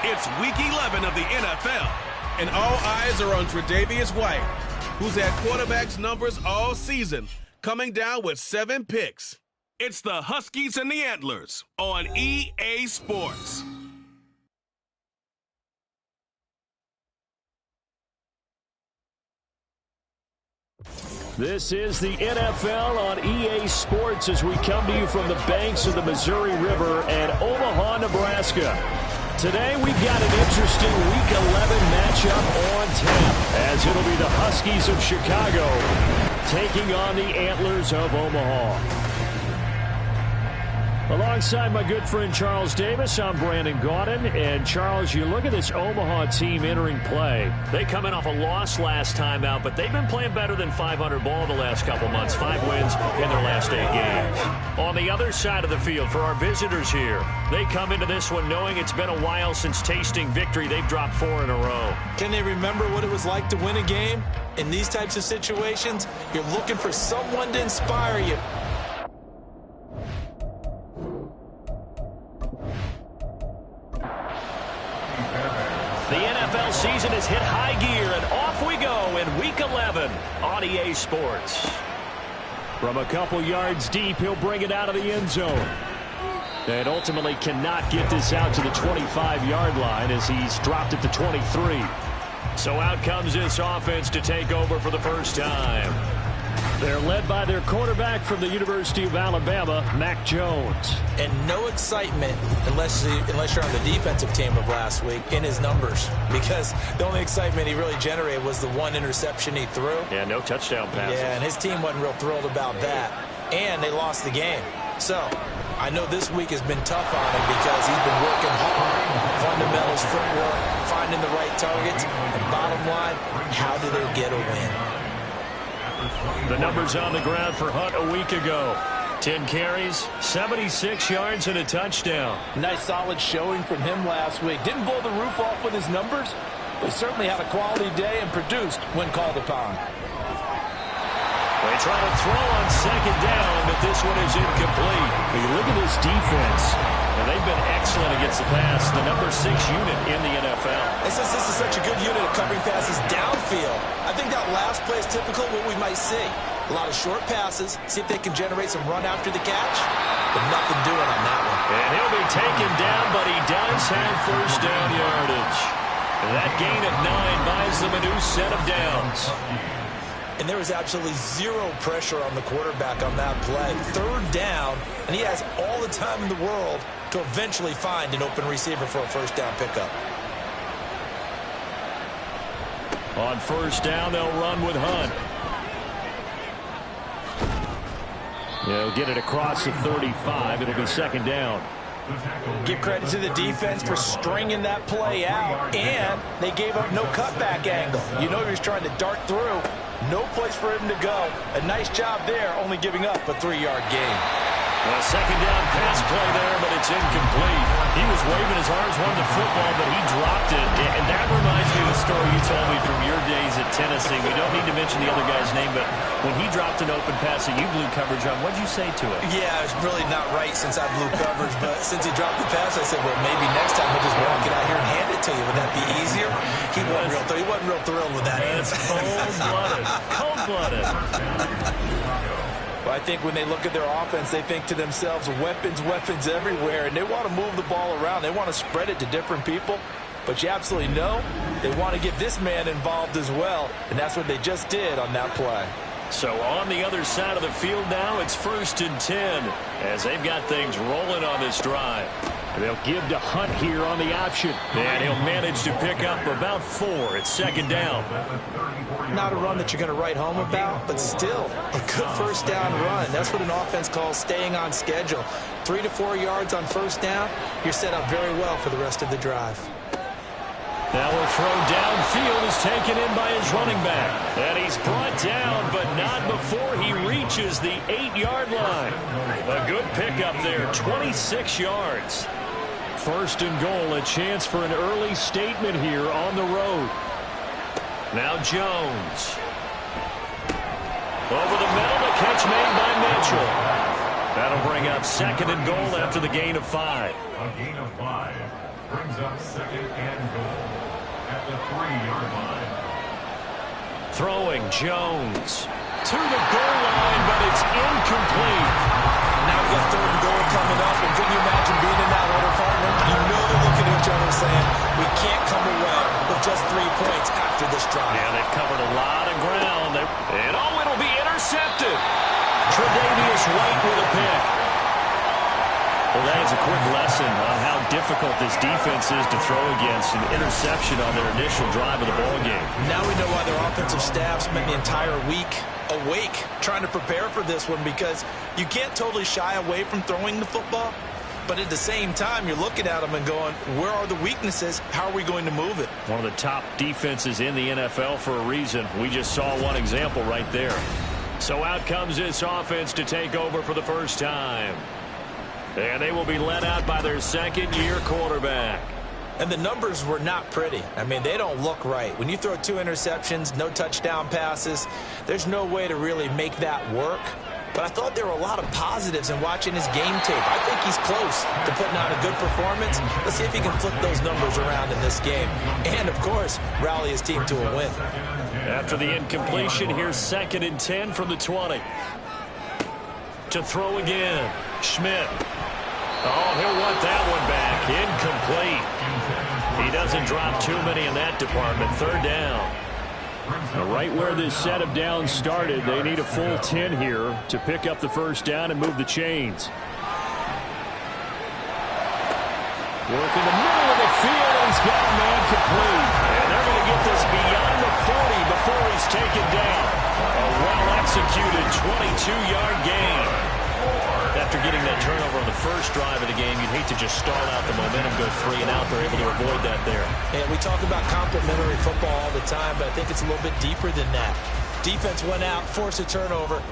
It's Week 11 of the NFL, and all eyes are on Tre'Davious White, who's had quarterbacks numbers all season, coming down with 7 picks. It's the Huskies and the Antlers on EA Sports. This is the NFL on EA Sports as we come to you from the banks of the Missouri River and Omaha, Nebraska. Today we've got an interesting Week 11 matchup on tap as it'll be the Huskies of Chicago taking on the Antlers of Omaha. Alongside my good friend Charles Davis, I'm Brandon Gaudin. And Charles, you look at this Omaha team entering play. They come in off a loss last time out, but they've been playing better than 500 ball the last couple months. 5 wins in their last 8 games. On the other side of the field for our visitors here, they come into this one knowing it's been a while since tasting victory. They've dropped 4 in a row. Can they remember what it was like to win a game? In these types of situations, you're looking for someone to inspire you. The NFL season has hit high gear, and off we go in Week 11 on EA Sports. From a couple yards deep, he'll bring it out of the end zone. And ultimately cannot get this out to the 25-yard line as he's dropped it to 23. So out comes this offense to take over for the first time. They're led by their quarterback from the University of Alabama, Mac Jones. And no excitement unless you're on the defensive team of last week in his numbers, because the only excitement he really generated was the 1 interception he threw. Yeah, no touchdown passes. Yeah, and his team wasn't real thrilled about that. And they lost the game. So I know this week has been tough on him because he's been working hard. Fundamentals, footwork, finding the right targets. And bottom line, how do they get a win? The numbers on the ground for Hunt a week ago. 10 carries, 76 yards, and a touchdown. Nice solid showing from him last week. Didn't blow the roof off with his numbers, but certainly had a quality day and produced when called upon. They try to throw on second down, but this one is incomplete. But you look at this defense, and they've been excellent against the pass. The number 6 unit in the NFL. And since this is such a good unit of covering passes downfield, I think that last play is typical of what we might see. A lot of short passes, see if they can generate some run after the catch, but nothing doing on that one. And he'll be taken down, but he does have first down yardage. That gain of 9 buys them a new set of downs. And there was absolutely zero pressure on the quarterback on that play. 3rd down, and he has all the time in the world to eventually find an open receiver for a first down pickup. On first down, they'll run with Hunt. They'll get it across the 35. It'll be second down. Give credit to the defense for stringing that play out, and they gave up no cutback angle. You know he was trying to dart through. No place for him to go. A nice job there, only giving up a 3-yard gain. A second down pass play there, but it's incomplete. He was waving his arms, wanted the football, but he dropped it. And that reminds me of the story you told me from your days at Tennessee. We don't need to mention the other guy's name, but when he dropped an open pass that you blew coverage on, what'd you say to it? Yeah, it's really not right since I blew coverage, but since he dropped the pass, I said, well, maybe next time he'll just walk it out here and hand it to you. Would that be easier? He wasn't real thrilled with that answer. Cold-blooded. Cold-blooded. But I think when they look at their offense, they think to themselves, weapons everywhere, and they want to move the ball around. They want to spread it to different people. But you absolutely know they want to get this man involved as well, and that's what they just did on that play. So on the other side of the field now, it's 1st and 10 as they've got things rolling on this drive. They'll give to Hunt here on the option, and he'll manage to pick up about 4. It's second down. Not a run that you're going to write home about, but still a good first down run. That's what an offense calls staying on schedule. 3 to 4 yards on first down, you're set up very well for the rest of the drive. Now a throw downfield is taken in by his running back. And he's brought down, but not before he reaches the 8-yard line. A good pickup there, 26 yards. 1st and goal, a chance for an early statement here on the road. Now Jones. Over the middle, the catch made by Mitchell. That'll bring up 2nd and goal after the gain of 5. A gain of 5. Brings up 2nd and goal at the 3-yard line. Throwing Jones to the goal line, but it's incomplete. Now we got 3rd and goal coming up, and can you imagine being in that order, partner? You know they're looking at each other saying, we can't come away with just 3 points after this drive. Yeah, they've covered a lot of ground. And it'll be intercepted. Tre'Davious White with a pick. Well, that is a quick lesson on how difficult this defense is to throw against. An interception on their initial drive of the ballgame. Now we know why their offensive staff spent the entire week awake trying to prepare for this one, because you can't totally shy away from throwing the football, but at the same time you're looking at them and going, where are the weaknesses? How are we going to move it? One of the top defenses in the NFL for a reason. We just saw one example right there. So out comes this offense to take over for the first time. And they will be led out by their second-year quarterback. And the numbers were not pretty. I mean, they don't look right. When you throw 2 interceptions, no touchdown passes, there's no way to really make that work. But I thought there were a lot of positives in watching his game tape. I think he's close to putting on a good performance. Let's see if he can flip those numbers around in this game. And, of course, rally his team to a win. After the incompletion, here's 2nd and 10 from the 20. To throw again, Schmidt. Oh, he'll want that one back. Incomplete. He doesn't drop too many in that department. 3rd down. Right where this set of downs started, they need a full 10 here to pick up the first down and move the chains. Working the middle of the field, and he's got a man complete. And they're going to get this beyond the 40 before he's taken down. A well-executed 22-yard gain. After getting that turnover on the first drive of the game, you'd hate to just stall out the momentum, go 3 and out. They're able to avoid that there. And we talk about complementary football all the time, but I think it's a little bit deeper than that. Defense went out, forced a turnover,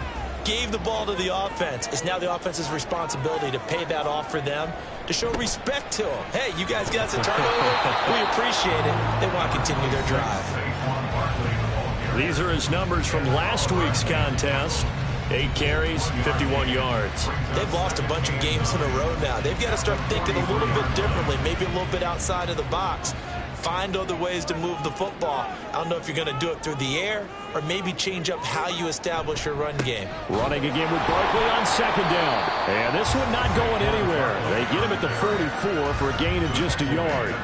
gave the ball to the offense. It's now the offense's responsibility to pay that off for them, to show respect to them. Hey, you guys got a turnover. We appreciate it. They want to continue their drive. These are his numbers from last week's contest. 8 carries, 51 yards. They've lost a bunch of games in a row now. They've got to start thinking a little bit differently, maybe a little bit outside of the box. Find other ways to move the football. I don't know if you're going to do it through the air or maybe change up how you establish your run game. Running again with Barkley on 2nd down. And this one not going anywhere. They get him at the 44 for a gain of just a yard.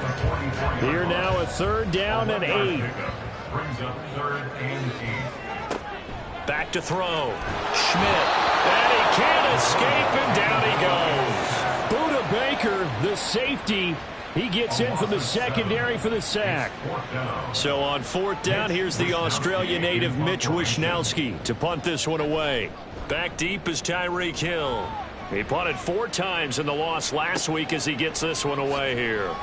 Here now a 3rd down and 8. Brings up 3rd and 8. Back to throw. Schmidt. And he can't escape, and down he goes. Buda Baker, the safety. He gets in from the secondary for the sack. So on 4th down, here's the Australia native Mitch Wishnowsky to punt this one away. Back deep is Tyreek Hill. He punted 4 times in the loss last week as he gets this one away here.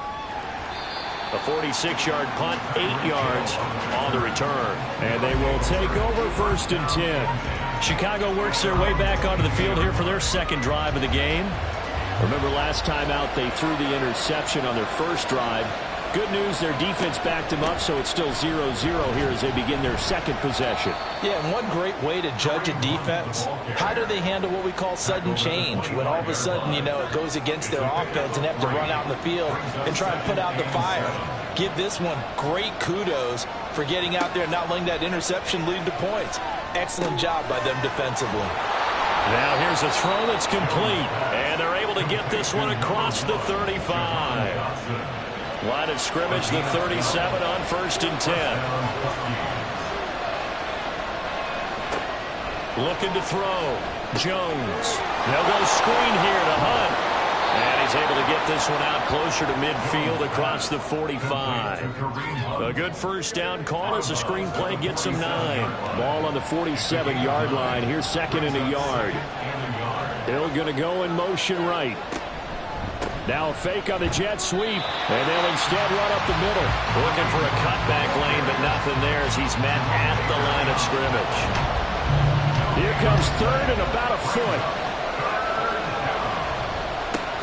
A 46-yard punt, 8 yards on the return. And they will take over 1st and 10. Chicago works their way back onto the field here for their 2nd drive of the game. Remember last time out they threw the interception on their first drive. Good news, their defense backed them up, so it's still 0-0 here as they begin their 2nd possession. Yeah, and one great way to judge a defense, how do they handle what we call sudden change? When all of a sudden, you know, it goes against their offense and they have to run out in the field and try and put out the fire. Give this one great kudos for getting out there and not letting that interception lead to points. Excellent job by them defensively. Now here's a throw that's complete, and they're able to get this one across the 35. Line of scrimmage, the 37 on 1st and 10. Looking to throw. Jones. They'll go screen here to Hunt. And he's able to get this one out closer to midfield across the 45. A good first down call as the screen play gets him 9. Ball on the 47-yard line. Here's 2nd and a yard. Hill going to go in motion right. Now a fake on the jet sweep, and they'll instead run up the middle. Looking for a cutback lane, but nothing there as he's met at the line of scrimmage. Here comes 3rd and about a foot.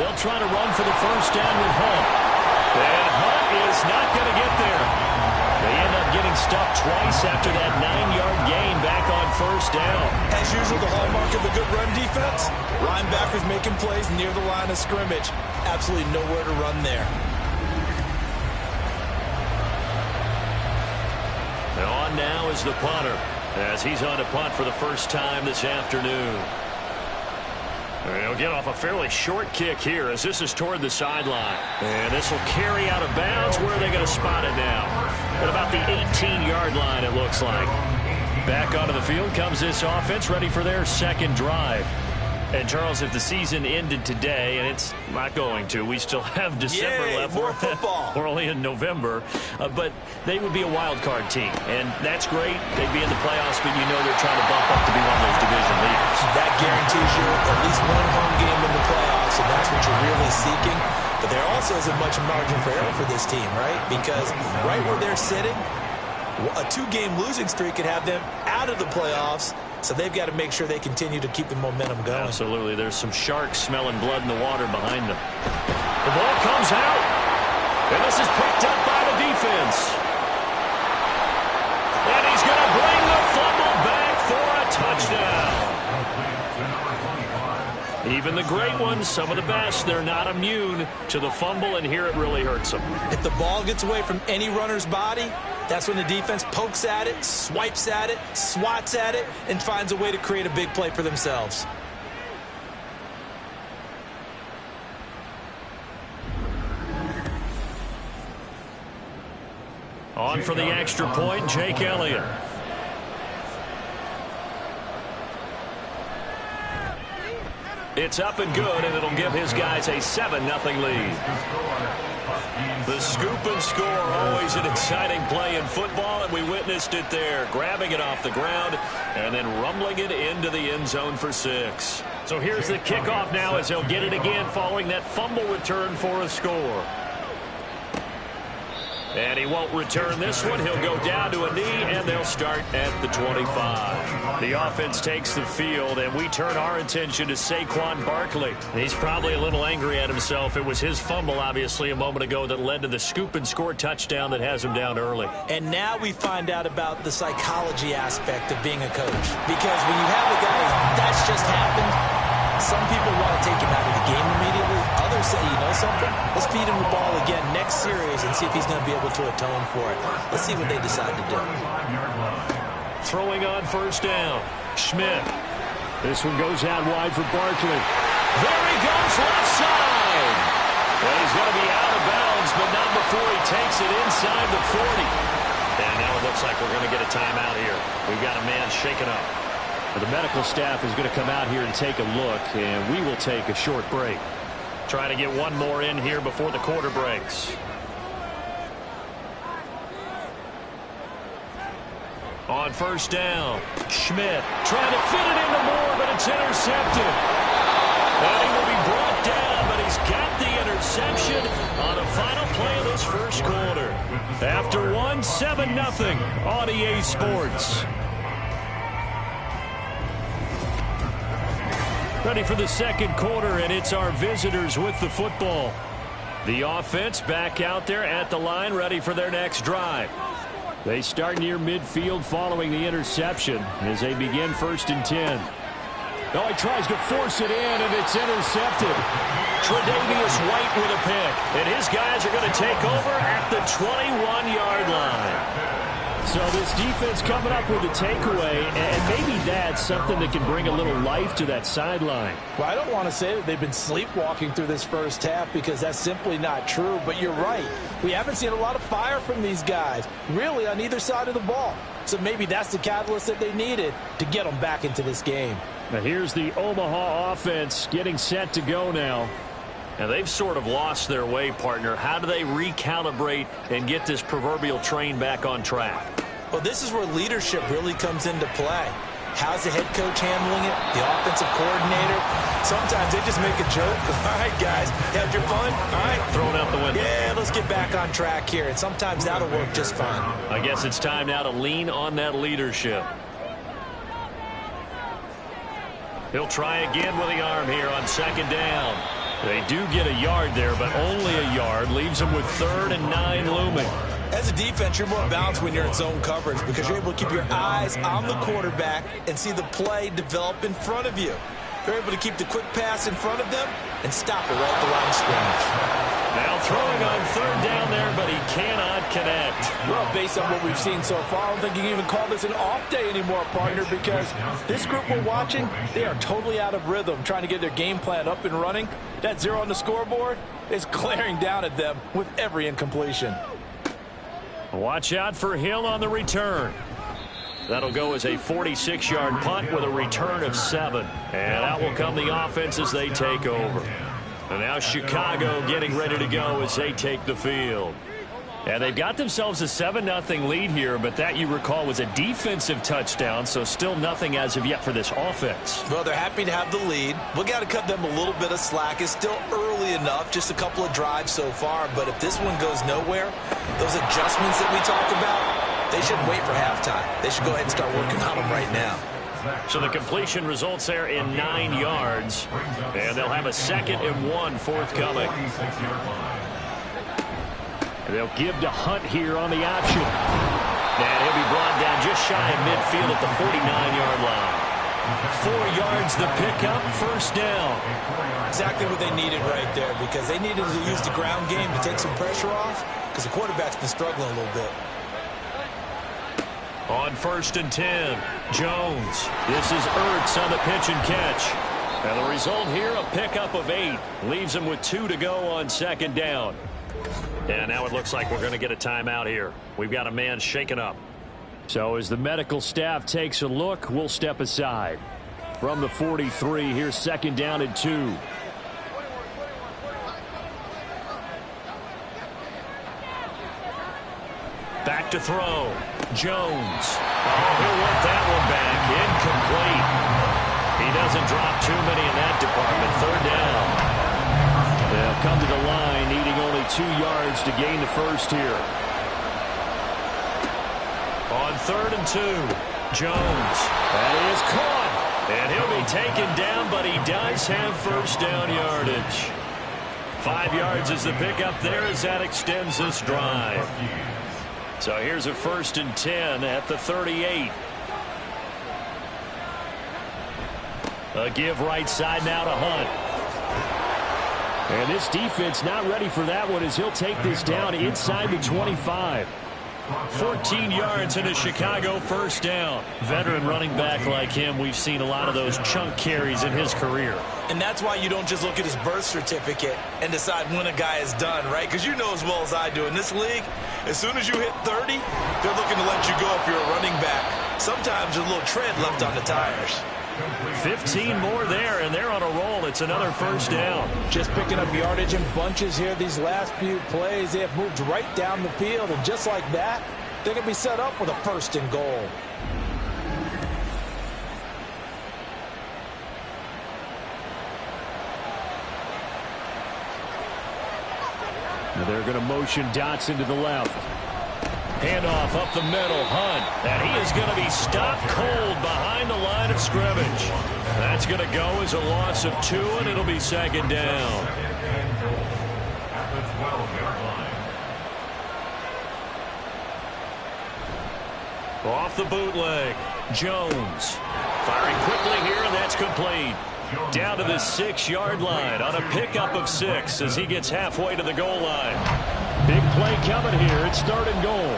They'll try to run for the first down with Hunt. And Hunt is not going to get there. They end up getting stuck twice after that 9-yard gain back on 1st down. As usual, the hallmark of a good run defense, linebackers making plays near the line of scrimmage. Absolutely nowhere to run there. And on now is the punter, as he's on to punt for the first time this afternoon. He'll get off a fairly short kick here as this is toward the sideline. And this will carry out of bounds. Where are they going to spot it now? At about the 18-yard line, it looks like. Back onto the field comes this offense, ready for their second drive. And, Charles, if the season ended today, and it's not going to, we still have December left. More football. We're only in November. But they would be a wild card team. And that's great. They'd be in the playoffs, but you know they're trying to bump up to be one of those division leaders. That guarantees you at least one home game in the playoffs, and that's what you're really seeking. But there also isn't much margin for error for this team, right? Because right where they're sitting, a 2-game losing streak could have them out of the playoffs. So they've got to make sure they continue to keep the momentum going. Absolutely. There's some sharks smelling blood in the water behind them. The ball comes out. And this is picked up by the defense. And he's going to bring the fumble back for a touchdown. Even the great ones, some of the best, they're not immune to the fumble, and here it really hurts them. If the ball gets away from any runner's body, that's when the defense pokes at it, swipes at it, swats at it, and finds a way to create a big play for themselves. On for the extra point, Jake Elliott. It's up and good, and it'll give his guys a 7-0 lead. The scoop and score, always an exciting play in football, and we witnessed it there, grabbing it off the ground and then rumbling it into the end zone for 6. So here's the kickoff now as he'll get it again following that fumble return for a score. And he won't return this one. He'll go down to a knee, and they'll start at the 25. The offense takes the field, and we turn our attention to Saquon Barkley. He's probably a little angry at himself. It was his fumble, obviously, a moment ago that led to the scoop and score touchdown that has him down early. And now we find out about the psychology aspect of being a coach. Because when you have a guy that's just happened, some people want to take him out of the game immediately. Others say, you know something? Let's feed him the ball again next series and see if he's going to be able to atone for it. Let's see what they decide to do. Throwing on first down. Schmidt. This one goes out wide for Barkley. There he goes, left side. Well, he's going to be out of bounds, but not before he takes it inside the 40. And now it looks like we're going to get a timeout here. We've got a man shaken up. The medical staff is going to come out here and take a look, and we will take a short break. Trying to get one more in here before the quarter breaks. On first down, Schmidt trying to fit it into Moore, but it's intercepted. And he will be brought down, but he's got the interception on the final play of this first quarter. After one, 7-0 on EA Sports. Ready for the second quarter, and it's our visitors with the football. The offense back out there at the line, ready for their next drive. They start near midfield following the interception as they begin 1st and 10. Oh, he tries to force it in, and it's intercepted. Tre'Davious White with a pick, and his guys are going to take over at the 21-yard line. So this defense coming up with a takeaway, and maybe that's something that can bring a little life to that sideline. Well, I don't want to say that they've been sleepwalking through this first half because that's simply not true, but you're right. We haven't seen a lot of fire from these guys, really, on either side of the ball. So maybe that's the catalyst that they needed to get them back into this game. Now here's the Omaha offense getting set to go now. And they've sort of lost their way, partner. How do they recalibrate and get this proverbial train back on track? Well, this is where leadership really comes into play. How's the head coach handling it? The offensive coordinator? Sometimes they just make a joke. All right, guys, had your fun? All right. Throw it out the window. Yeah, let's get back on track here. And sometimes that'll work just fine. I guess it's time now to lean on that leadership. He'll try again with the arm here on 2nd down. They do get a yard there, but only a yard. Leaves them with 3rd and 9 looming. As a defense, you're more balanced when you're in zone coverage because you're able to keep your eyes on the quarterback and see the play develop in front of you. You're able to keep the quick pass in front of them and stop it right at the line of scrimmage. Now throwing on third down there, but he cannot connect. Well, based on what we've seen so far, I don't think you can even call this an off day anymore, partner, because this group we're watching, they are totally out of rhythm, trying to get their game plan up and running. That 0 on the scoreboard is glaring down at them with every incompletion. Watch out for Hill on the return. That'll go as a 46-yard punt with a return of 7. And out will come the offense as they take over. And now Chicago getting ready to go as they take the field. And they've got themselves a 7-0 lead here, but that, you recall, was a defensive touchdown, so still nothing as of yet for this offense. Well, they're happy to have the lead. We got to cut them a little bit of slack. It's still early enough, just a couple of drives so far, but if this one goes nowhere, those adjustments that we talk about, they shouldn't wait for halftime. They should go ahead and start working on them right now. So the completion results there in 9 yards, and they'll have a 2nd and 1 forthcoming. And they'll give to Hunt here on the option. And he'll be brought down just shy of midfield at the 49-yard line. 4 yards the pickup, first down. Exactly what they needed right there, because they needed to use the ground game to take some pressure off, because the quarterback's been struggling a little bit. On 1st and 10, Jones. This is Ertz on the pitch and catch. And the result here, a pickup of 8. Leaves them with 2 to go on 2nd down. And now it looks like we're going to get a timeout here. We've got a man shaken up. So as the medical staff takes a look, we'll step aside. From the 43, here's 2nd down and 2. Back to throw. Jones. Oh, he'll want that one back. Incomplete. He doesn't drop too many in that department. 3rd down. They'll come to the line, needing only 2 yards to gain the first here. On 3rd and 2, Jones. That is caught. And he'll be taken down, but he does have first down yardage. 5 yards is the pickup there as that extends this drive. So here's a 1st and 10 at the 38. A give right side now to Hunt. And this defense not ready for that one as he'll take this down inside the 25. 14 yards and a Chicago first down. Veteran running back like him, we've seen a lot of those chunk carries in his career. And that's why you don't just look at his birth certificate and decide when a guy is done, right? Because you know as well as I do, in this league, as soon as you hit 30, they're looking to let you go if you're a running back. Sometimes there's a little tread left on the tires. 15 more there, and they're on a roll. It's another first down. Just picking up yardage in bunches here these last few plays. They have moved right down the field, and just like that, they're going to be set up with a 1st and goal. Now they're going to motion Dotson to the left. Handoff up the middle, Hunt. And he is going to be stopped cold behind the line of scrimmage. That's going to go as a loss of 2, and it'll be 2nd down. At the 12-yard line. Off the bootleg, Jones. Firing quickly here, and that's complete. Down to the 6-yard line on a pickup of 6 as he gets halfway to the goal line. Big play coming here. It's 3rd and goal.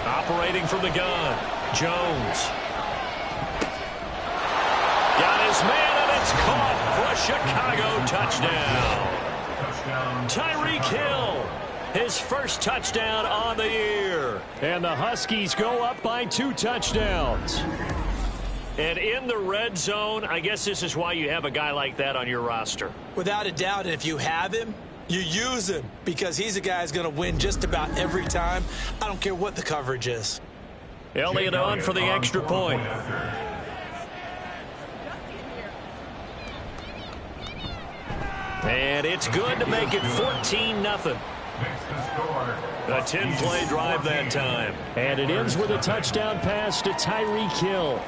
Operating from the gun, Jones. Got his man, and it's caught for a Chicago touchdown. Tyreek Hill, his first touchdown on the year. And the Huskies go up by 2 touchdowns. And in the red zone, I guess this is why you have a guy like that on your roster. Without a doubt, and if you have him, you use him, because he's a guy who's going to win just about every time. I don't care what the coverage is. Elliott on for the extra point. And it's good to make it 14-0. A 10-play drive that time. And it ends with a touchdown pass to Tyreek Hill.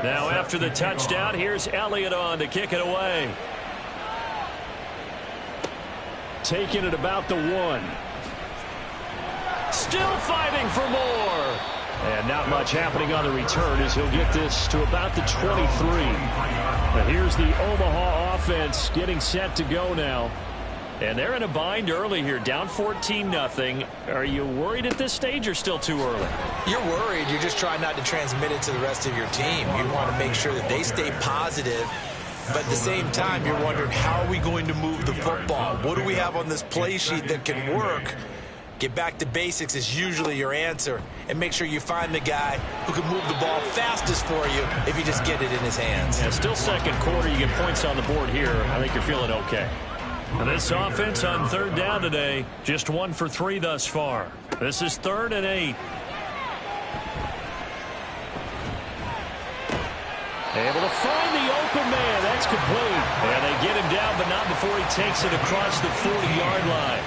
Now after the touchdown, here's Elliott on to kick it away. Taking it about the 1. Still fighting for more. And not much happening on the return as he'll get this to about the 23. But here's the Omaha offense getting set to go now. And they're in a bind early here, down 14-0. Are you worried at this stage or still too early? You're worried. You're just trying not to transmit it to the rest of your team. You want to make sure that they stay positive. But at the same time, you're wondering, how are we going to move the football? What do we have on this play sheet that can work? Get back to basics is usually your answer. And make sure you find the guy who can move the ball fastest for you if you just get it in his hands. Yeah, still second quarter. You get points on the board here. I think you're feeling okay. And this offense on third down today, just 1 for 3 thus far. This is 3rd and 8. Able to find the open man. That's complete. And they get him down, but not before he takes it across the 40-yard line.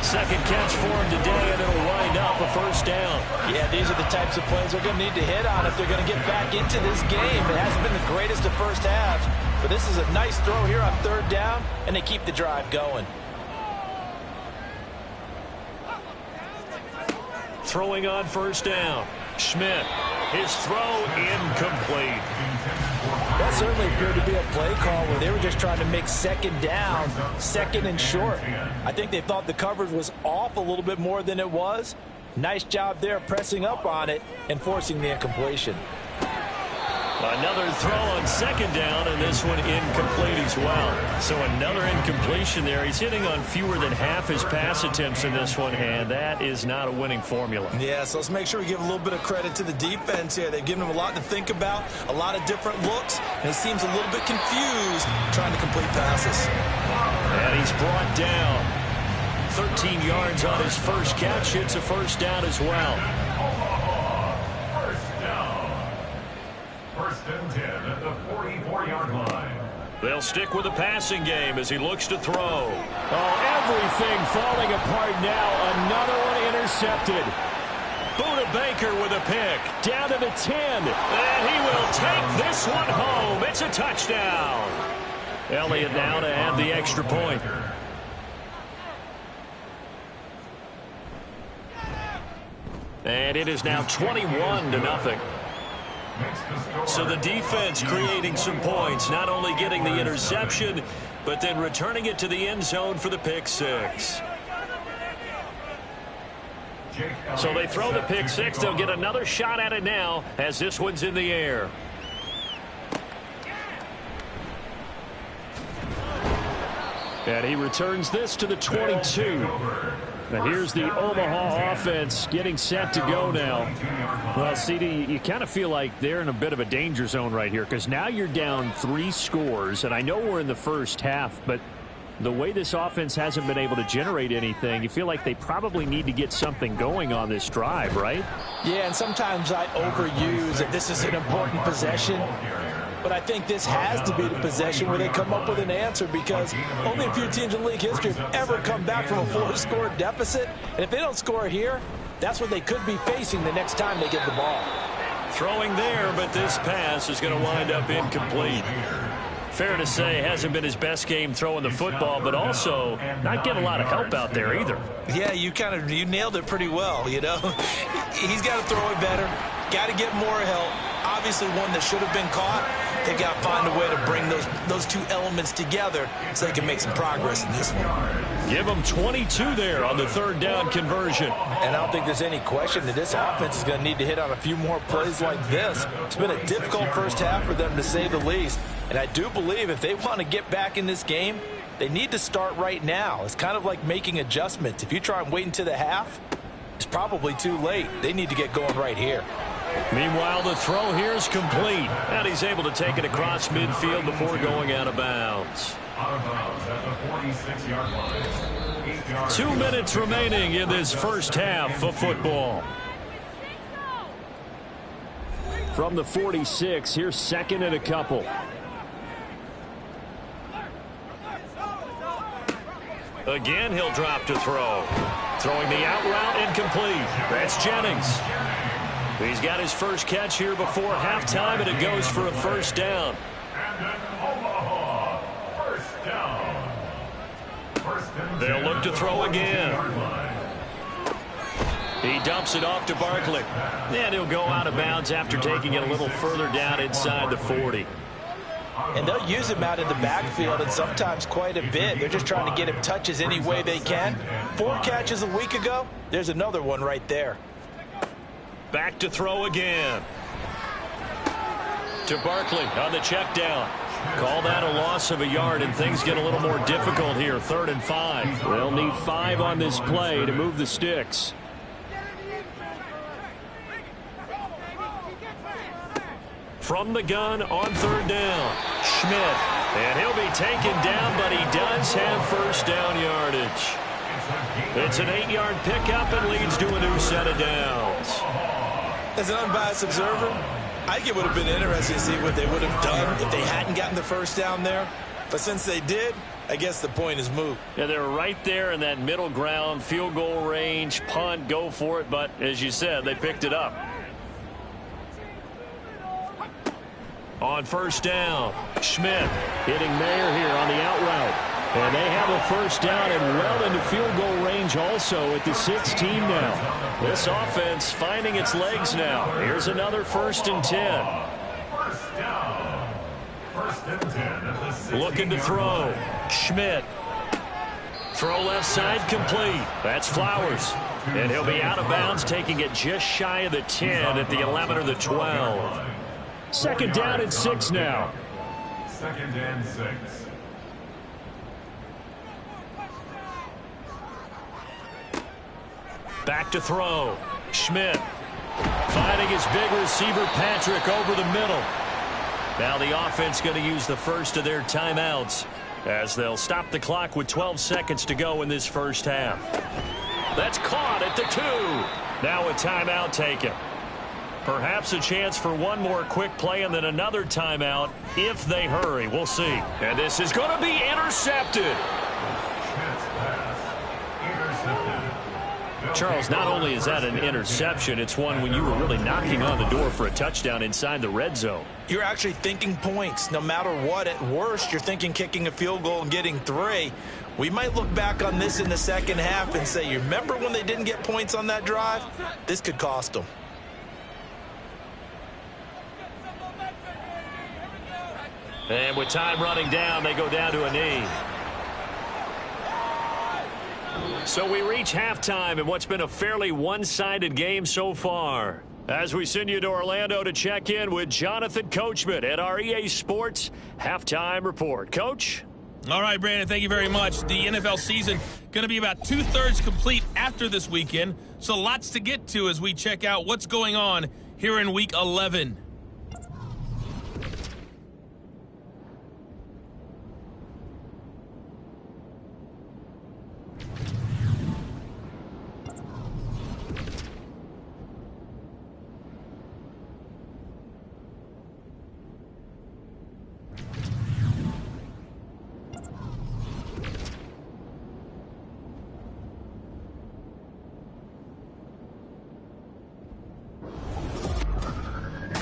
Second catch for him today, and it'll wind up a first down. Yeah, these are the types of plays they're going to need to hit on if they're going to get back into this game. It hasn't been the greatest of first halves, but this is a nice throw here on third down, and they keep the drive going. Throwing on first down. Schmidt, his throw incomplete. That certainly appeared to be a play call where they were just trying to make second down, second and short. I think they thought the coverage was off a little bit more than it was. Nice job there pressing up on it and forcing the incompletion. Another throw on second down, and this one incomplete as well. So another incompletion there. He's hitting on fewer than half his pass attempts in this one, and that is not a winning formula. Yeah, so let's make sure we give a little bit of credit to the defense here. They've given him a lot to think about, a lot of different looks, and he seems a little bit confused trying to complete passes. And he's brought down. 13 yards on his first catch. It's a first down as well. First and 10 at the 44-yard line. They'll stick with the passing game as he looks to throw. Oh, everything falling apart now. Another one intercepted. Buda Baker with a pick. Down to the 10. And he will take this one home. It's a touchdown. Elliott now to add the extra point. And it is now 21-0. So the defense creating some points, not only getting the interception, but then returning it to the end zone for the pick six. So they throw the pick six. They'll get another shot at it now as this one's in the air. And he returns this to the 22. Now here's the Omaha offense getting set to go now. Well, CD, you kind of feel like they're in a bit of a danger zone right here because now you're down 3 scores, and I know we're in the first half, but the way this offense hasn't been able to generate anything, you feel like they probably need to get something going on this drive, right? Yeah, and sometimes I overuse that this is an important possession. But I think this has to be the possession where they come up with an answer because only a few teams in league history have ever come back from a 4-score deficit. And if they don't score here, that's what they could be facing the next time they get the ball. Throwing there, but this pass is going to wind up incomplete. Fair to say, hasn't been his best game throwing the football, but also not getting a lot of help out there either. Yeah, you nailed it pretty well, you know. He's got to throw it better, got to get more help. Obviously one that should have been caught. They've got to find a way to bring those two elements together so they can make some progress in this one. Give them 22 there on the third down conversion. And I don't think there's any question that this offense is going to need to hit on a few more plays like this. It's been a difficult first half for them, to say the least. And I do believe if they want to get back in this game, they need to start right now. It's kind of like making adjustments. If you try and wait until the half, it's probably too late. They need to get going right here. Meanwhile, the throw here is complete. And he's able to take it across midfield before going out of bounds. Out of bounds at the 46-yard line. 8 yards. 2 minutes remaining in this first half of football. From the 46, here's second and a couple. Again, he'll drop to throw. Throwing the out route incomplete. That's Jennings. He's got his first catch here before halftime, and it goes for a first down. And an Omaha first down. First and They'll 10 look to throw again. He dumps it off to Barkley. And he'll go out of bounds after taking it a little further down inside the 40. And they'll use him out in the backfield, and sometimes quite a bit. They're just trying to get him touches any way they can. 4 catches a week ago. There's another one right there. Back to throw again. To Barkley on the check down. Call that a loss of a yard, and things get a little more difficult here. 3rd and 5. They'll need 5 on this play to move the sticks. From the gun on 3rd down. Schmidt. And he'll be taken down, but he does have first down yardage. It's an 8-yard pickup and leads to a new set of downs. As an unbiased observer, I think it would have been interesting to see what they would have done if they hadn't gotten the first down there. But since they did, I guess the point is moot. Yeah, they're right there in that middle ground, field goal range, punt, go for it. But as you said, they picked it up. On first down, Schmidt hitting Mayer here on the out route. And they have a first down and well into field goal range also at the 16 now. This offense finding its legs now. Here's another 1st and 10. First down. 1st and 10 at the 16. Looking to throw. Schmidt. Throw left side complete. That's Flowers. And he'll be out of bounds, taking it just shy of the 10 at the 11 or the 12. 2nd down and 6 now. 2nd and 6. Back to throw. Schmidt finding his big receiver Patrick over the middle. Now the offense going to use the first of their timeouts as they'll stop the clock with 12 seconds to go in this first half. That's caught at the 2. Now a timeout taken. Perhaps a chance for one more quick play and then another timeout if they hurry. We'll see. And this is going to be intercepted. Charles, not only is that an interception, it's one when you were really knocking on the door for a touchdown inside the red zone. You're actually thinking points. No matter what, at worst, you're thinking kicking a field goal and getting 3. We might look back on this in the second half and say, you remember when they didn't get points on that drive? This could cost them. And with time running down, they go down to a knee. So we reach halftime in what's been a fairly one-sided game so far. As we send you to Orlando to check in with Jonathan Coachman at our EA Sports Halftime Report. Coach? All right, Brandon, thank you very much. The NFL season going to be about 2/3 complete after this weekend, so lots to get to as we check out what's going on here in Week 11.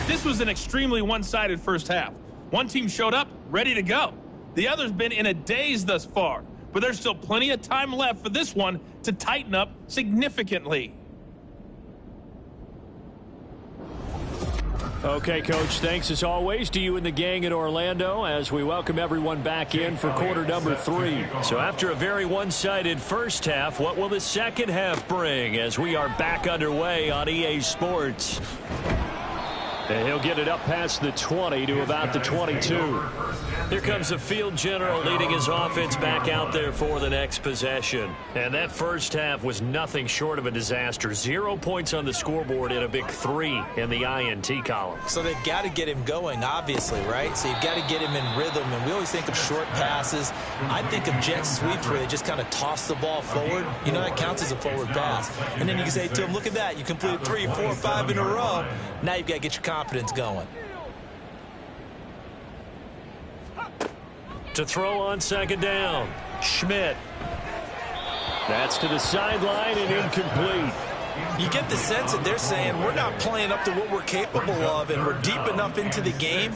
This was an extremely one-sided first half. One team showed up ready to go. The other's been in a daze thus far, but there's still plenty of time left for this one to tighten up significantly. Okay, Coach, thanks as always to you and the gang in Orlando as we welcome everyone back in for quarter number 3. So after a very one-sided first half, what will the second half bring as we are back underway on EA Sports? And he'll get it up past the 20 to about the 22. Here comes the field general leading his offense back out there for the next possession. And that first half was nothing short of a disaster. 0 points on the scoreboard and a big 3 in the INT column. So they've got to get him going, obviously, right? So you've got to get him in rhythm. And we always think of short passes. I think of jet sweeps where they just kind of toss the ball forward. You know, that counts as a forward pass. And then you can say to him, look at that. You completed 3, 4, 5 in a row. Now you've got to get your confidence going. To throw on second down, Schmidt. That's to the sideline and incomplete. You get the sense that they're saying we're not playing up to what we're capable of, and we're deep enough into the game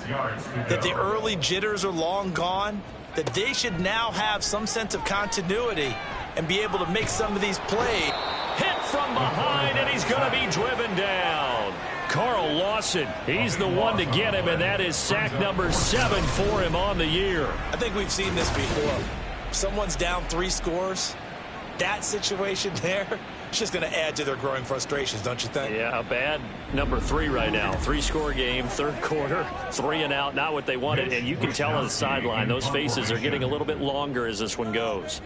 that the early jitters are long gone, that they should now have some sense of continuity and be able to make some of these plays. Hit from behind, and he's going to be driven down. Carl Lawson, he's the one to get him, and that is sack number 7 for him on the year. I think we've seen this before. Someone's down 3 scores. That situation there, it's just going to add to their growing frustrations, don't you think? Yeah, bad number 3 right now. 3-score game, third quarter, 3 and out, not what they wanted. And you can tell on the sideline, those faces are getting a little bit longer as this one goes.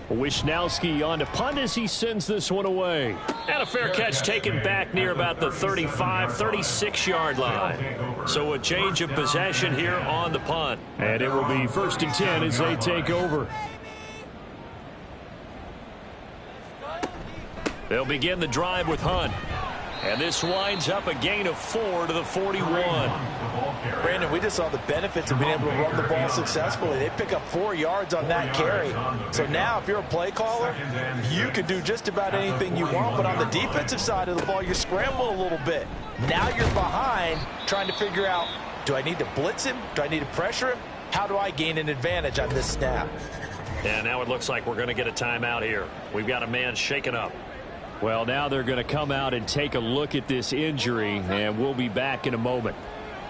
Wishnowski on to punt as he sends this one away. And a fair catch taken back near about the 35, 36-yard line. So a change of possession here on the punt. And it will be 1st and 10 as they take over. They'll begin the drive with Hunt. And this winds up a gain of 4 to the 41. Brandon, we just saw the benefits of being able to run the ball successfully. They pick up 4 yards on that carry. So now if you're a play caller, you can do just about anything you want. But on the defensive side of the ball, you scramble a little bit. Now you're behind trying to figure out, do I need to blitz him? Do I need to pressure him? How do I gain an advantage on this snap? And now it looks like we're going to get a timeout here. We've got a man shaken up. Well, now they're going to come out and take a look at this injury, and we'll be back in a moment.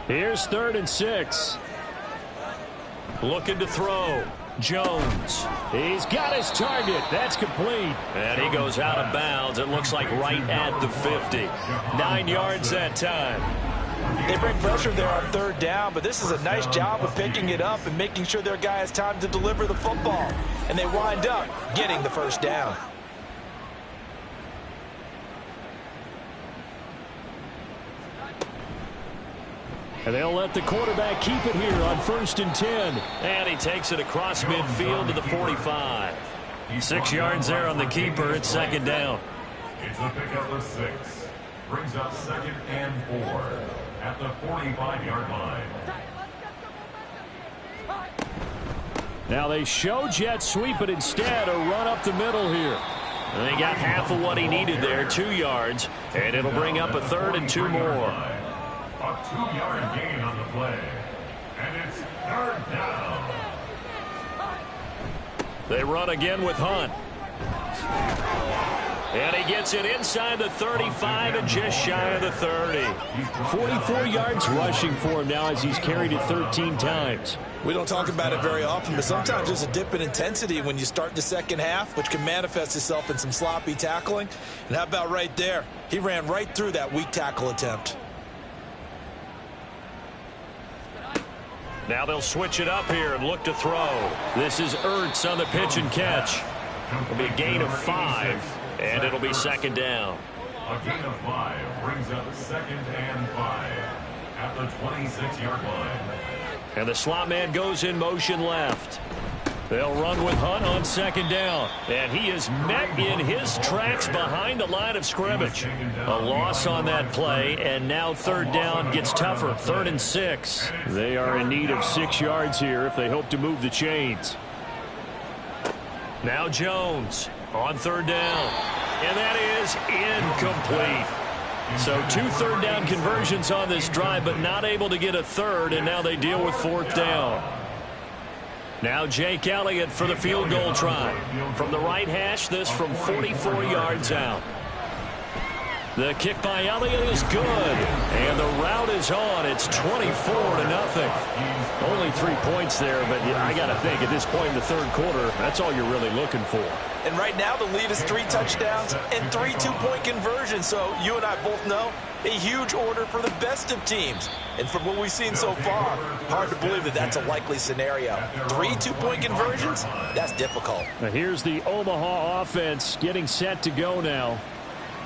Here's 3rd and 6. Looking to throw. Jones. He's got his target. That's complete. And he goes out of bounds. It looks like right at the 50. 9 yards that time. They bring pressure there on 3rd down, but this is a nice job of picking it up and making sure their guy has time to deliver the football. And they wind up getting the 1st down. And they'll let the quarterback keep it here on 1st and 10. And he takes it across midfield to the 45. 6 yards there on the keeper. It's 2nd down. It's a pickup of 6. Brings up 2nd and 4 at the 45-yard line. Now they show jet sweep, but instead a run up the middle here. And they got half of what he needed there, 2 yards. And it'll bring up a 3rd and 2 more. A 2-yard gain on the play. And it's 3rd down. They run again with Hunt. And he gets it inside the 35 and just shy of the 30. 44 yards rushing for him now as he's carried it 13 times. We don't talk about it very often, but sometimes there's a dip in intensity when you start the second half, which can manifest itself in some sloppy tackling. And how about right there? He ran right through that weak tackle attempt. Now they'll switch it up here and look to throw. This is Ertz on the pitch and catch. It'll be a gain of 5, and it'll be 2nd down. A gain of 5 brings up 2nd and 5 at the 26-yard line. And the slot man goes in motion left. They'll run with Hunt on 2nd down. And he is met in his tracks behind the line of scrimmage. A loss on that play, and now 3rd down gets tougher. 3rd and 6. They are in need of 6 yards here if they hope to move the chains. Now Jones on 3rd down. And that is incomplete. So 2 3rd down conversions on this drive, but not able to get a 3rd, and now they deal with 4th down. Now Jake Elliott for the field goal try. From the right hash, this from 44 yards out. The kick by Elliott is good. And the route is on. It's 24-0. Only 3 points there, but I got to think at this point in the 3rd quarter, that's all you're really looking for. And right now the lead is 3 touchdowns and 3 2-point conversions. So you and I both know a huge order for the best of teams. And from what we've seen so far, hard to believe that that's a likely scenario. 3 2-point conversions? That's difficult. Now here's the Omaha offense getting set to go now.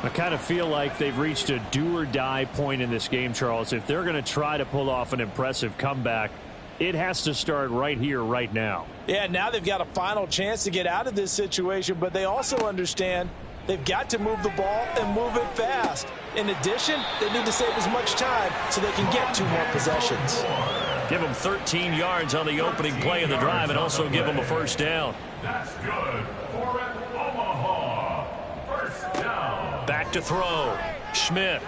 I kind of feel like they've reached a do-or-die point in this game, Charles. If they're going to try to pull off an impressive comeback, it has to start right here, right now. Yeah, now they've got a final chance to get out of this situation, but they also understand they've got to move the ball and move it fast. In addition, they need to save as much time so they can get 2 more possessions. Give them 13 yards on the opening play of the drive and also give them a 1st down. That's good for an Omaha 1st down. Back to throw. Schmidt.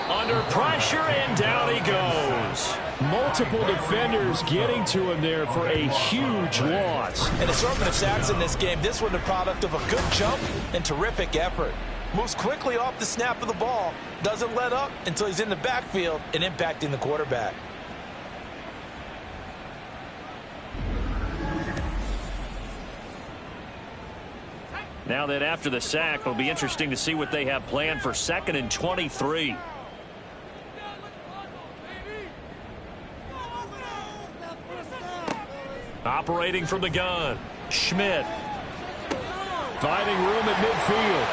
Under pressure, and down he goes. Multiple defenders getting to him there for a huge loss. And assortment of sacks in this game. This one the product of a good jump and terrific effort. Moves quickly off the snap of the ball. Doesn't let up until he's in the backfield and impacting the quarterback. Now that after the sack, it'll be interesting to see what they have planned for 2nd and 23. Operating from the gun, Schmidt. Finding room at midfield.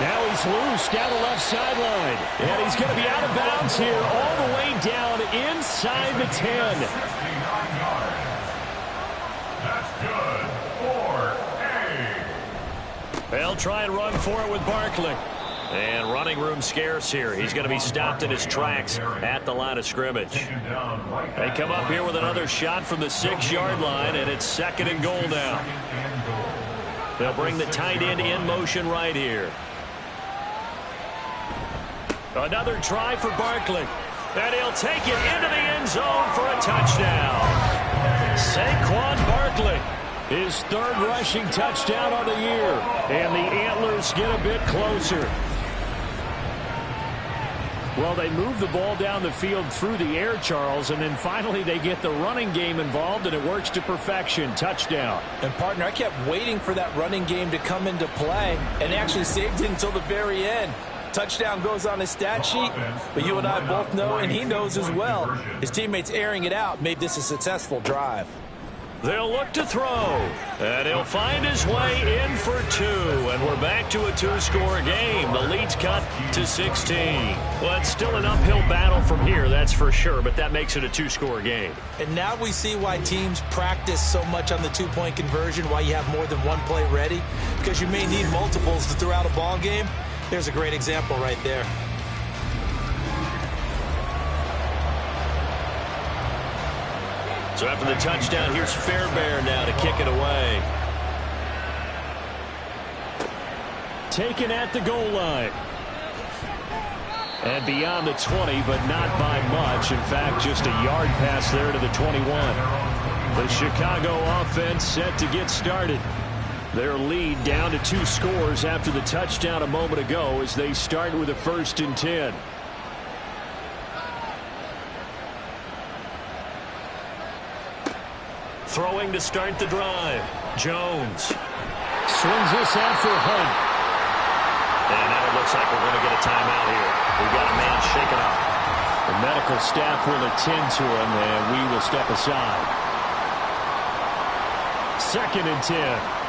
Now he's loose down the left sideline. And he's going to be out of bounds here all the way down inside the 10. 69 yards. That's good. 4-8. They'll try and run for it with Barkley. And running room scarce here. He's going to be stopped in his tracks at the line of scrimmage. They come up here with another shot from the 6-yard line, and it's 2nd and goal now. They'll bring the tight end in motion right here. Another try for Barkley. And he'll take it into the end zone for a touchdown. Saquon Barkley, his 3rd rushing touchdown on the year. And the Antlers get a bit closer. Well, they move the ball down the field through the air, Charles, and then finally they get the running game involved, and it works to perfection. Touchdown. And, partner, I kept waiting for that running game to come into play and actually saved it until the very end. Touchdown goes on his stat sheet, but you and I both know, and he knows as well, his teammates airing it out made this a successful drive. They'll look to throw, and he'll find his way in for 2, and we're back to a 2-score game. The lead's cut to 16. Well, it's still an uphill battle from here, that's for sure, but that makes it a 2-score game. And now we see why teams practice so much on the 2-point conversion, why you have more than one play ready, because you may need multiples to throw out a ball game. Here's a great example right there. So after the touchdown, here's Fairbairn now to kick it away. Taken at the goal line. And beyond the 20, but not by much. In fact, just a yard pass there to the 21. The Chicago offense set to get started. Their lead down to 2 scores after the touchdown a moment ago as they start with a 1st and 10. Throwing to start the drive. Jones. Swings this out for Hunt. And now it looks like we're going to get a timeout here. We've got a man shaken up. The medical staff will attend to him, and we will step aside. 2nd and 10.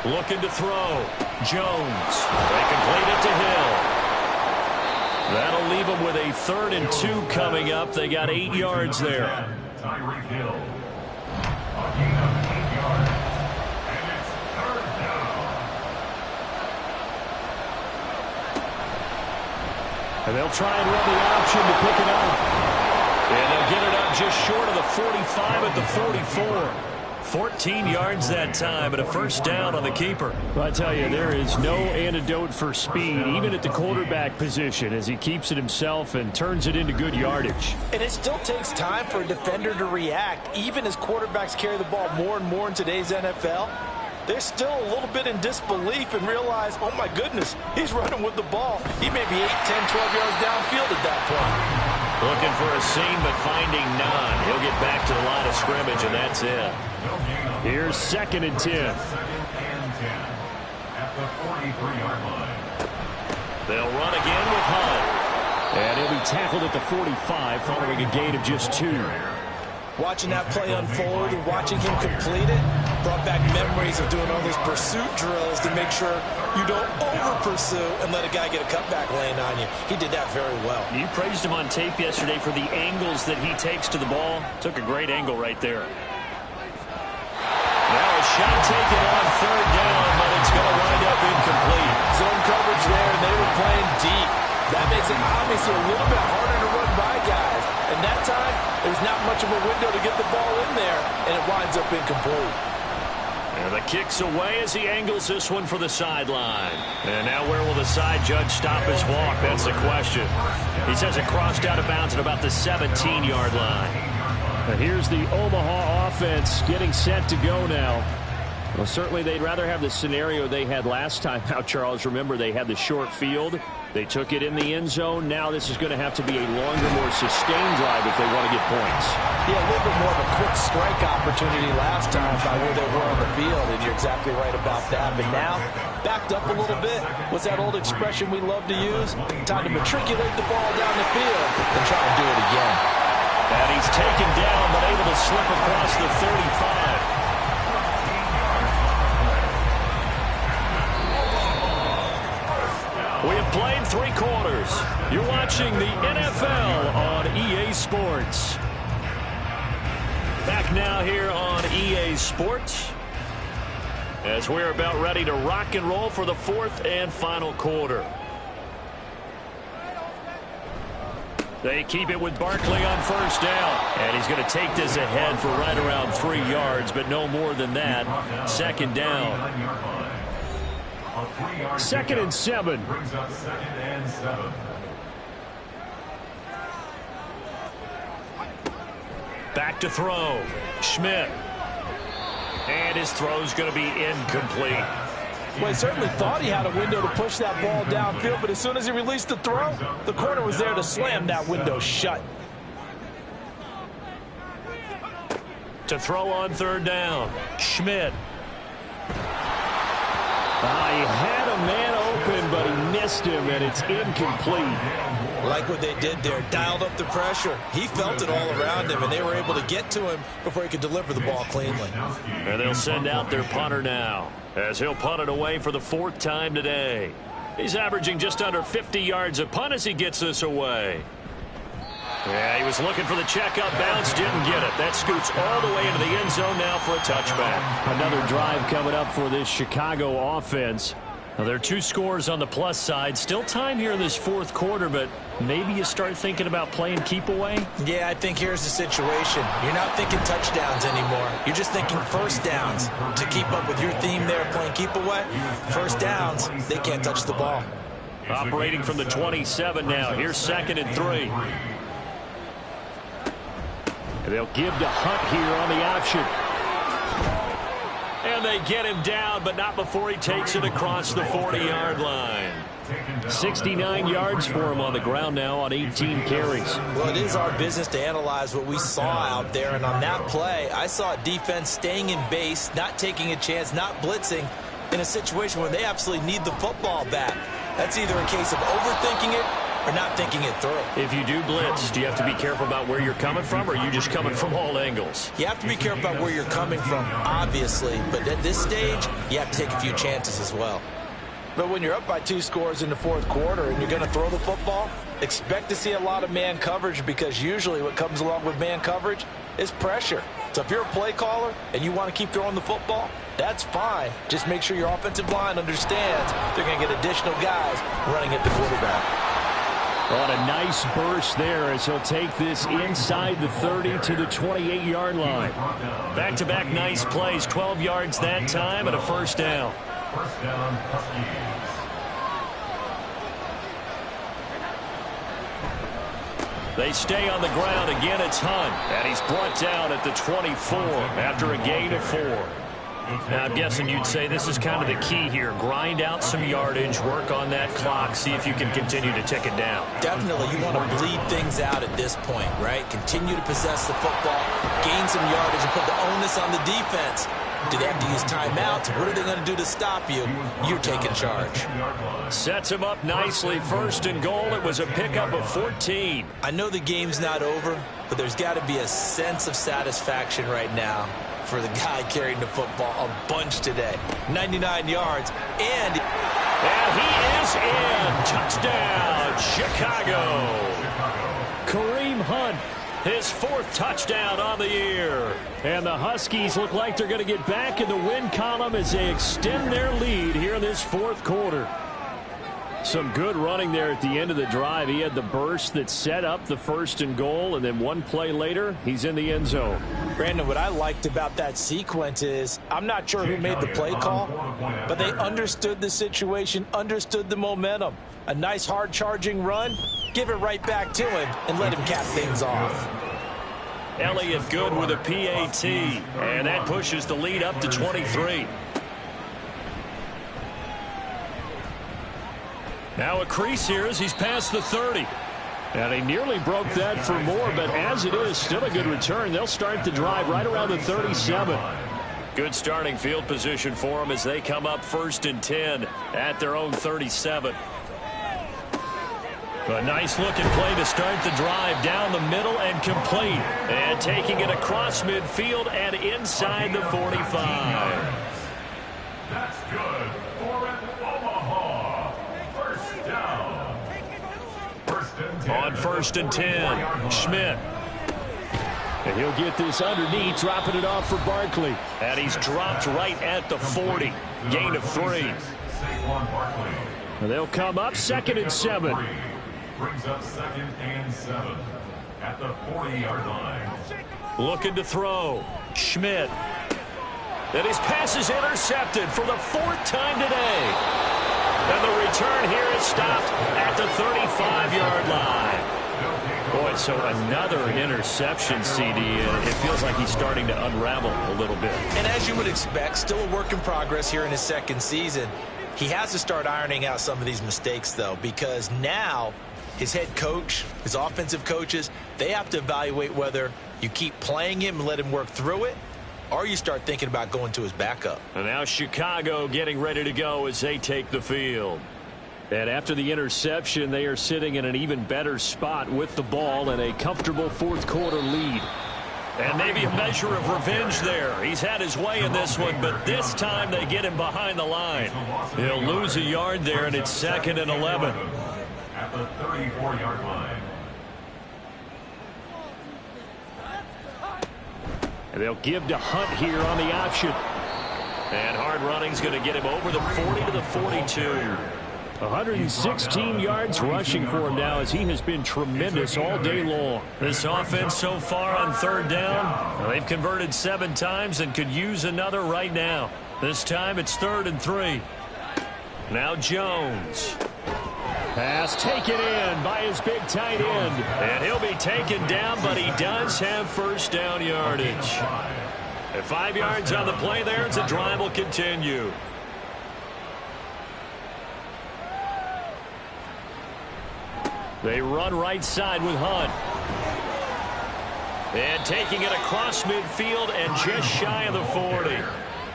Looking to throw. Jones. They complete it to Hill. That'll leave them with a 3rd and 2 coming up. They got 8 yards there. Tyreek Hill. A gain of 8 yards. And it's 3rd down. And they'll try and run the option to pick it up. And they'll get it up just short of the 45 at the 44. 14 yards that time, and a 1st down on the keeper. Well, I tell you, there is no antidote for speed, even at the quarterback position, as he keeps it himself and turns it into good yardage. And it still takes time for a defender to react, even as quarterbacks carry the ball more and more in today's NFL. They're still a little bit in disbelief and realize, oh my goodness, he's running with the ball. He may be 8, 10, 12 yards downfield at that point. Looking for a seam, but finding none. He'll get back to the line of scrimmage, and that's it. Here's 2nd and 10. 2nd and 10 at the 43-yard line. They'll run again with Hunt. And he'll be tackled at the 45 following a gain of just 2. Watching that play unfold and watching him complete it brought back memories of doing all those pursuit drills to make sure you don't over-pursue and let a guy get a cutback land on you. He did that very well. You praised him on tape yesterday for the angles that he takes to the ball. Took a great angle right there. Now a shot taken on 3rd down, but it's going to wind up incomplete. Zone coverage there, and they were playing deep. That makes it obviously a little bit harder to run by guys. And that time, there's not much of a window to get the ball in there, and it winds up incomplete. And the kick's away as he angles this one for the sideline. And now where will the side judge stop his walk? That's the question. He says it crossed out of bounds at about the 17-yard line. Now here's the Omaha offense getting set to go now. Well, certainly they'd rather have the scenario they had last time out, Charles. Remember, they had the short field. They took it in the end zone. Now this is going to have to be a longer, more sustained drive if they want to get points. Yeah, a little bit more of a quick strike opportunity last time by where they were on the field, and you're exactly right about that. But now, backed up a little bit. What's that old expression we love to use? Time to matriculate the ball down the field and try to do it again. And he's taken down, but able to slip across the 35. We have played 3 quarters. You're watching the NFL on EA Sports. Back now here on EA Sports as we're about ready to rock and roll for the 4th and final quarter. They keep it with Barkley on first down. And he's going to take this ahead for right around 3 yards, but no more than that. 2nd down. 2nd and 7. Brings up 2nd and 7. Back to throw. Schmidt. And his throw's going to be incomplete. Well, he certainly thought he had a window to push that ball downfield, but as soon as he released the throw, the corner was there to slam that window shut. To throw on 3rd down. Schmidt. He had a man open, but he missed him, and it's incomplete. Like what they did there, dialed up the pressure. He felt it all around him, and they were able to get to him before he could deliver the ball cleanly. And they'll send out their punter now, as he'll punt it away for the 4th time today. He's averaging just under 50 yards a punt as he gets this away. Yeah, he was looking for the checkup bounce, didn't get it. That scoots all the way into the end zone now for a touchback. Another drive coming up for this Chicago offense. Now, there are 2 scores on the plus side. Still time here in this 4th quarter, but maybe you start thinking about playing keep away? Yeah, I think here's the situation. You're not thinking touchdowns anymore. You're just thinking first downs. To keep up with your theme there, playing keep away, first downs, they can't touch the ball. Operating from the 27 now. Here's 2nd and 3. And they'll give to Hunt here on the option. And they get him down, but not before he takes it across the 40-yard line. 69 yards for him on the ground now on 18 carries. Well, it is our business to analyze what we saw out there, and on that play, I saw a defense staying in base, not taking a chance, not blitzing, in a situation where they absolutely need the football back. That's either a case of overthinking it or not thinking it through. If you do blitz, do you have to be careful about where you're coming from, or are you just coming from all angles? You have to be careful about where you're coming from, obviously, but at this stage, you have to take a few chances as well. But when you're up by 2 scores in the 4th quarter and you're going to throw the football, expect to see a lot of man coverage, because usually what comes along with man coverage is pressure. So if you're a play caller and you want to keep throwing the football, that's fine. Just make sure your offensive line understands they're going to get additional guys running at the quarterback. On a nice burst there as he'll take this inside the 30 to the 28-yard line. Back-to-back nice plays, 12 yards that time and a first down. First down, Huskies. They stay on the ground. Again, it's Hunt. And he's brought down at the 24 after a gain of 4. Now, I'm guessing you'd say this is kind of the key here. Grind out some yardage, work on that clock, see if you can continue to tick it down. Definitely, you want to bleed things out at this point, right? Continue to possess the football, gain some yardage, and put the onus on the defense. Do they have to use timeouts? What are they going to do to stop you? You're taking charge. Sets him up nicely. 1st and goal. It was a pickup of 14. I know the game's not over, but there's got to be a sense of satisfaction right now for the guy carrying the football a bunch today. 99 yards, and he is in. Touchdown, Chicago. Kareem Hunt, his 4th touchdown on the year. And the Huskies look like they're going to get back in the win column as they extend their lead here in this 4th quarter. Some good running there at the end of the drive. He had the burst that set up the 1st and goal, and then one play later, he's in the end zone. Brandon, what I liked about that sequence is I'm not sure who made the play call, but they understood the situation, understood the momentum. A nice hard charging run, give it right back to him, and let him cap things off. Elliott good with a PAT, and that pushes the lead up to 23. Now a crease here as he's past the 30. And he nearly broke that for more, but as it is, still a good return. They'll start the drive right around the 37. Good starting field position for them as they come up 1st and 10 at their own 37. A nice looking play to start the drive down the middle and complete. And taking it across midfield and inside the 45. That's good for an Omaha. First down. 1st and 10. On 1st and 10, Schmidt. And he'll get this underneath, dropping it off for Barkley. And he's dropped right at the 40. Gain of 3. And they'll come up 2nd and 7. Brings up 2nd and 7 at the 40-yard line. Looking to throw. Schmidt. And his pass is intercepted for the 4th time today. And the return here is stopped at the 35-yard line. Boy, so another interception, CD. It feels like he's starting to unravel a little bit. And as you would expect, still a work in progress here in his 2nd season. He has to start ironing out some of these mistakes, though, because now his head coach, his offensive coaches, they have to evaluate whether you keep playing him and let him work through it, or you start thinking about going to his backup. And now Chicago getting ready to go as they take the field. And after the interception, they are sitting in an even better spot with the ball and a comfortable 4th quarter lead. And maybe a measure of revenge there. He's had his way in this one, but this time they get him behind the line. He'll lose a yard there, and it's 2nd and 11. At the 34-yard line. And they'll give to Hunt here on the option. And hard running's going to get him over the 40 to the 42. 116 yards rushing for him now as he has been tremendous all day long. This offense so far on 3rd down, they've converted 7 times and could use another right now. This time it's 3rd and 3. Now Jones. Pass taken in by his big tight end. And he'll be taken down, but he does have 1st down yardage. At 5 yards on the play there, as the drive will continue. They run right side with Hunt. And taking it across midfield and just shy of the 40.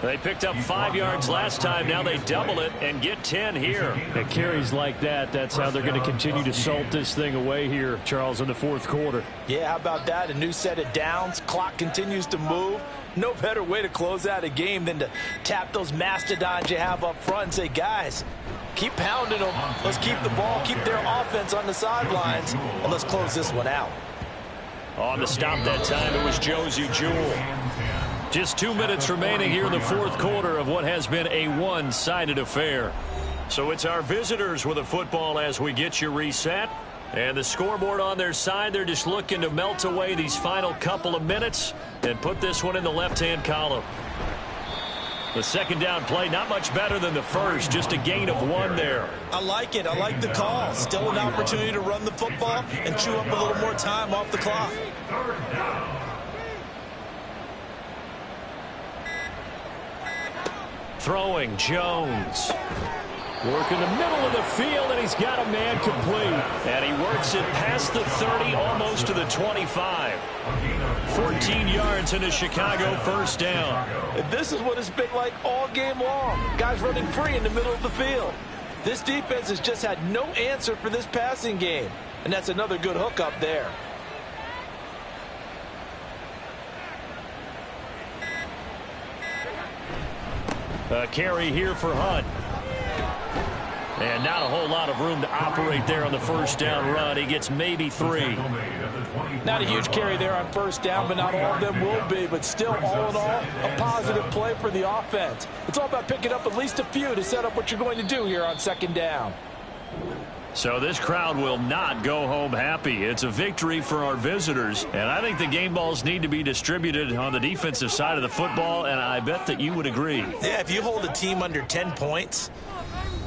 They picked up 5 yards last time. Now they double it and get 10 here. At carries like that, that's how they're going to continue to salt this thing away here, Charles, in the 4th quarter. Yeah, how about that? A new set of downs. Clock continues to move. No better way to close out a game than to tap those mastodons you have up front and say, guys, keep pounding them. Let's keep the ball, keep their offense on the sidelines, and let's close this one out. On the stop that time, it was Josie Jewell. Just 2 minutes remaining here in the 4th quarter of what has been a one-sided affair. So it's our visitors with a football as we get you reset. And the scoreboard on their side, they're just looking to melt away these final couple of minutes and put this one in the left-hand column. The 2nd down play, not much better than the first, just a gain of 1 there. I like it. I like the call. Still an opportunity to run the football and chew up a little more time off the clock. 3rd down. Throwing Jones. Working the middle of the field, and he's got a man complete. And he works it past the 30, almost to the 25. 14 yards into Chicago 1st down. And this is what it's been like all game long. Guys running free in the middle of the field. This defense has just had no answer for this passing game. And that's another good hook up there. A carry here for Hunt. And not a whole lot of room to operate there on the 1st down run. He gets maybe 3. Not a huge carry there on 1st down, but not all of them will be. But still, all in all, a positive play for the offense. It's all about picking up at least a few to set up what you're going to do here on 2nd down. So this crowd will not go home happy. It's a victory for our visitors, and I think the game balls need to be distributed on the defensive side of the football, and I bet that you would agree. Yeah, if you hold a team under 10 points,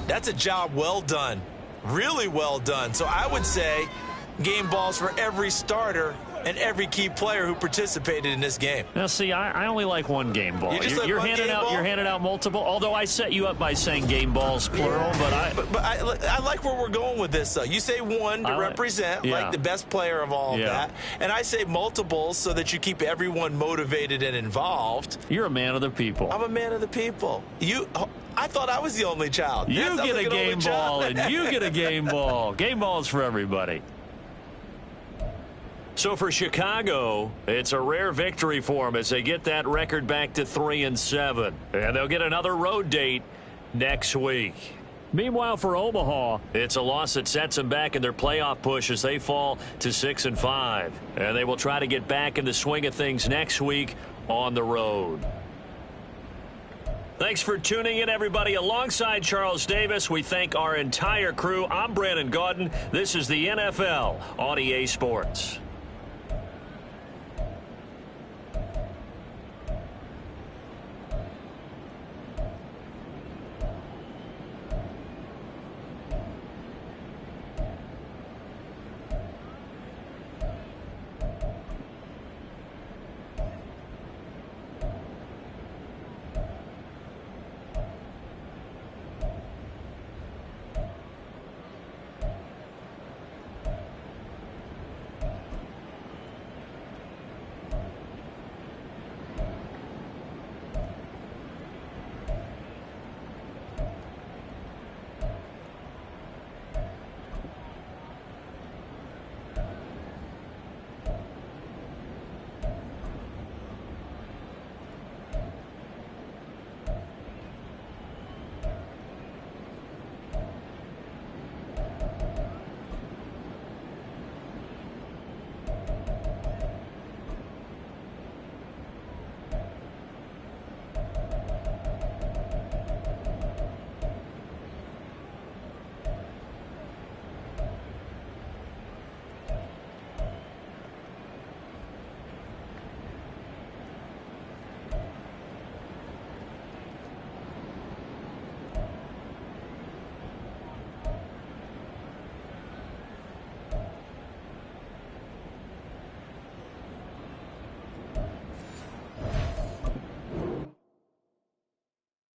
that's a job well done, really well done. So I would say game balls for every starter and every key player who participated in this game. Now, see, I only like one game ball. You're handing out multiple. Although I set you up by saying game balls plural, but I like where we're going with this. Though you say one to represent like the best player of all of that, and I say multiples so that you keep everyone motivated and involved. You're a man of the people. I'm a man of the people. I thought I was the only child. You get a game ball, and you get a game ball. Game balls for everybody. So for Chicago, it's a rare victory for them as they get that record back to 3-7. And they'll get another road date next week. Meanwhile, for Omaha, it's a loss that sets them back in their playoff push as they fall to 6-5. And they will try to get back in the swing of things next week on the road. Thanks for tuning in, everybody. Alongside Charles Davis, we thank our entire crew. I'm Brandon Gaudin. This is the NFL on EA Sports.